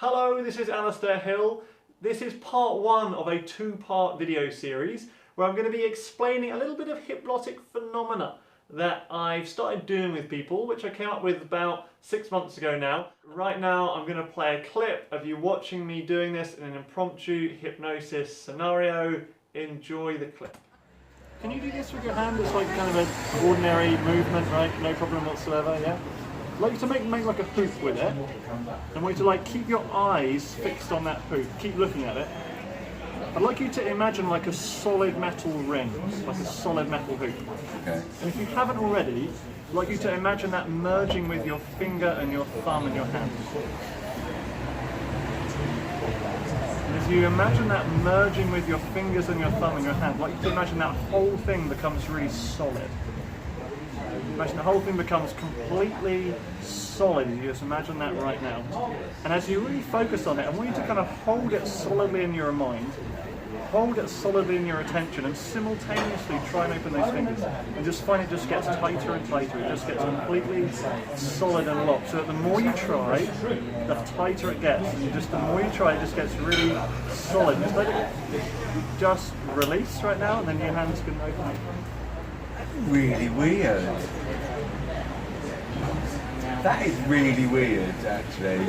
Hello, this is Alistair Hill. This is part one of a two-part video series where I'm going to be explaining a little bit of hypnotic phenomena that I've started doing with people, which I came up with about 6 months ago now. Right now I'm going to play a clip of you watching me doing this in an impromptu hypnosis scenario. Enjoy the clip. Can you do this with your hand? It's like kind of an ordinary movement, right? No problem whatsoever, yeah? I'd like you to make like a hoop with it. And I want you to keep your eyes fixed on that hoop. Keep looking at it. I'd like you to imagine like a solid metal ring, like a solid metal hoop. Okay. And if you haven't already, I'd like you to imagine that merging with your finger and your thumb and your hand. And as you imagine that merging with your fingers and your thumb and your hand, I'd like you to imagine that whole thing becomes really solid. Imagine the whole thing becomes completely solid. You just imagine that right now. And as you really focus on it, I want you to kind of hold it solidly in your mind, hold it solidly in your attention, and simultaneously try and open those fingers. And just find it just gets tighter and tighter. It just gets completely solid and locked. So that the more you try, the tighter it gets. And just the more you try, it just gets really solid. Just let it just release right now, and then your hands can open up. Really weird. That is really weird, actually.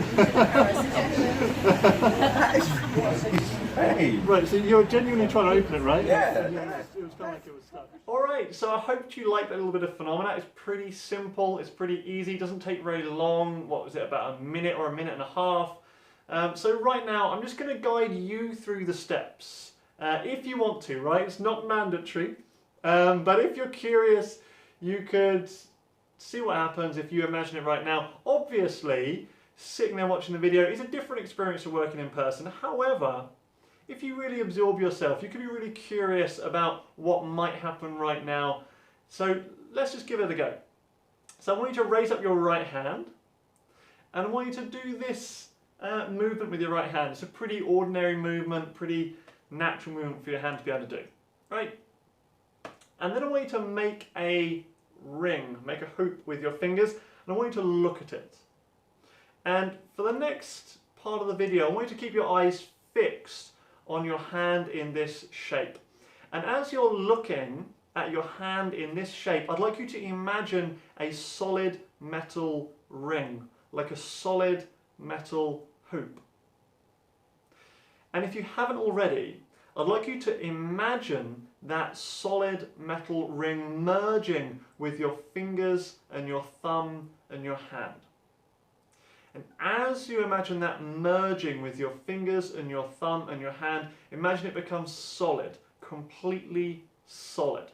That is really strange. Right, so you're genuinely trying to open it, right? Yeah. It was kind of like it was stuck. Alright, so I hope you liked that little bit of phenomena. It's pretty simple, it's pretty easy, it doesn't take very long. What was it, about a minute or a minute and a half? So right now, I'm just going to guide you through the steps. If you want to, right? It's not mandatory. But if you're curious, you could see what happens if you imagine it right now. Obviously, sitting there watching the video is a different experience to working in person. However, if you really absorb yourself, you can be really curious about what might happen right now. So let's just give it a go. So I want you to raise up your right hand, and I want you to do this movement with your right hand. It's a pretty ordinary movement, pretty natural movement for your hand to be able to do, right? And then I want you to make a ring, make a hoop with your fingers, and I want you to look at it. And for the next part of the video, I want you to keep your eyes fixed on your hand in this shape. And as you're looking at your hand in this shape, I'd like you to imagine a solid metal ring, like a solid metal hoop. And if you haven't already, I'd like you to imagine that solid metal ring merging with your fingers and your thumb and your hand. And as you imagine that merging with your fingers and your thumb and your hand, imagine it becomes solid, completely solid.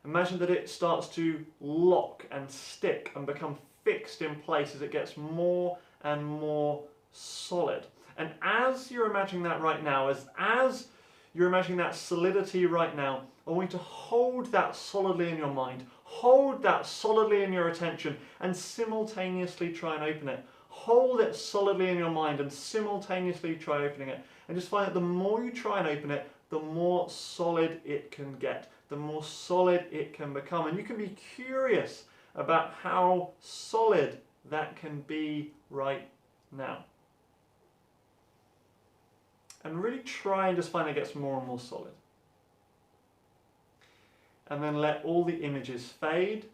Imagine that it starts to lock and stick and become fixed in place as it gets more and more solid. And as you're imagining that right now, as you're imagining that solidity right now, I want you to hold that solidly in your mind, hold that solidly in your attention, and simultaneously try and open it. Hold it solidly in your mind and simultaneously try opening it. And just find that the more you try and open it, the more solid it can get, the more solid it can become. And you can be curious about how solid that can be right now. And really try and just find it gets more and more solid. And then let all the images fade,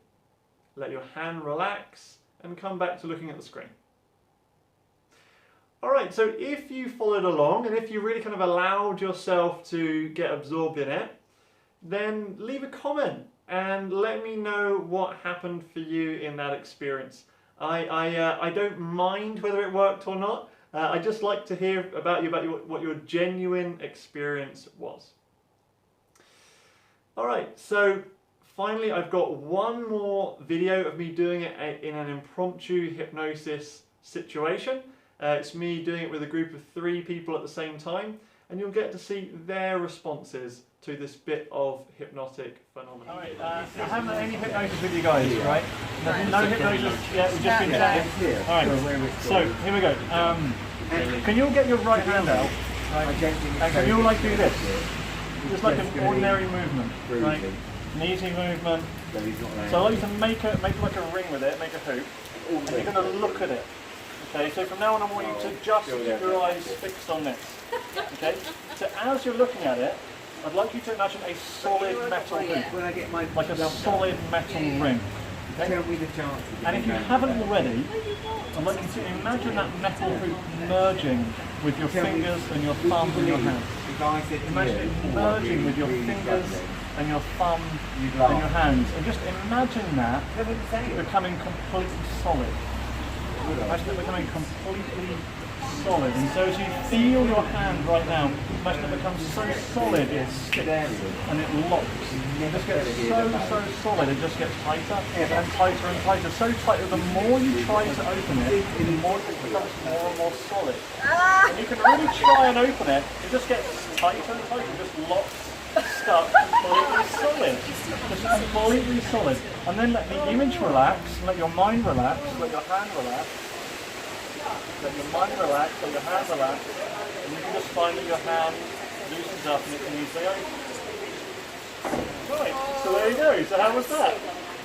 let your hand relax, and come back to looking at the screen. Alright, so if you followed along, and if you really kind of allowed yourself to get absorbed in it, then leave a comment and let me know what happened for you in that experience. I don't mind whether it worked or not. I just like to hear about what your genuine experience was. Alright, so finally I've got one more video of me doing it in an impromptu hypnosis situation. It's me doing it with a group of 3 people at the same time, and you'll get to see their responses to this bit of hypnotic phenomenon. Alright, I haven't had any hypnosis with you guys, right? No hypnosis yet, we've just been chatting. Alright, so here we go. Can you all get your right hand out? Right? And can you all do this? Just like an ordinary movement, right? An easy movement. So I'd like you to make like a ring with it, make a hoop, and you're going to look at it. Okay, so from now on I want you to just keep your eyes fixed on this. Okay, so as you're looking at it, I'd like you to imagine a solid metal ring, When I get my like a solid metal ring. Okay? tell me the chances. And if you haven't already, I'd like you to imagine that metal hoop merging with your fingers and your thumb and your hand. Imagine it merging with your fingers and your thumb and your hands. And just imagine that becoming completely solid. Imagine it becoming completely solid. And so as you feel your hand right now, imagine it becomes so solid it sticks and it locks. It just gets so solid, it just gets tighter and tighter and tighter. So tight that the more you try to open it, the more it becomes more and more solid. And you can really try and open it, it just gets tighter and tighter, it just locks, stuck, completely solid. Just completely solid. And then let the image relax, let your mind relax, let your hand relax. Let your mind relax, let your hand relax, and you can just find that your hand loosens up and it can easily open. Right, so there you go. So how was that?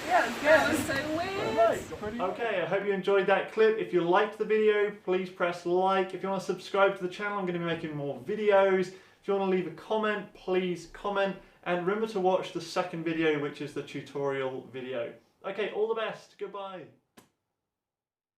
Yeah, that was so weird. Okay, I hope you enjoyed that clip. If you liked the video, please press like. If you want to subscribe to the channel, I'm going to be making more videos. If you want to leave a comment, please comment. And remember to watch the second video, which is the tutorial video. Okay, all the best. Goodbye.